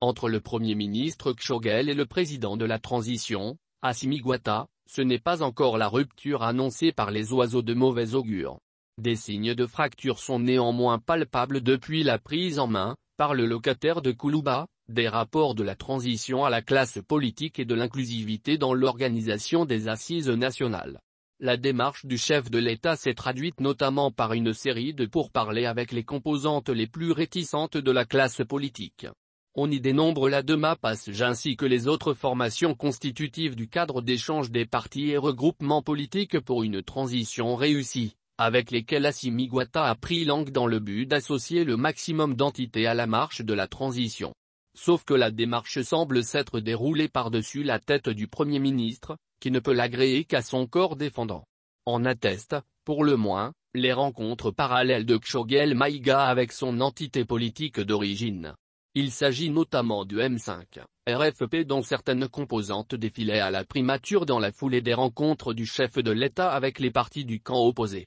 Entre le Premier ministre Kshogel et le président de la transition, Assimi Goïta, ce n'est pas encore la rupture annoncée par les oiseaux de mauvais augure. Des signes de fracture sont néanmoins palpables depuis la prise en main, par le locataire de Koulouba, des rapports de la transition à la classe politique et de l'inclusivité dans l'organisation des assises nationales. La démarche du chef de l'État s'est traduite notamment par une série de pourparlers avec les composantes les plus réticentes de la classe politique. On y dénombre la Dema Passage ainsi que les autres formations constitutives du cadre d'échange des partis et regroupements politiques pour une transition réussie, avec lesquels Assimi Goïta a pris langue dans le but d'associer le maximum d'entités à la marche de la transition. Sauf que la démarche semble s'être déroulée par-dessus la tête du Premier ministre, qui ne peut l'agréer qu'à son corps défendant. En attestent, pour le moins, les rencontres parallèles de Kshogel Maïga avec son entité politique d'origine. Il s'agit notamment du M5, RFP dont certaines composantes défilaient à la primature dans la foulée des rencontres du chef de l'État avec les partis du camp opposé.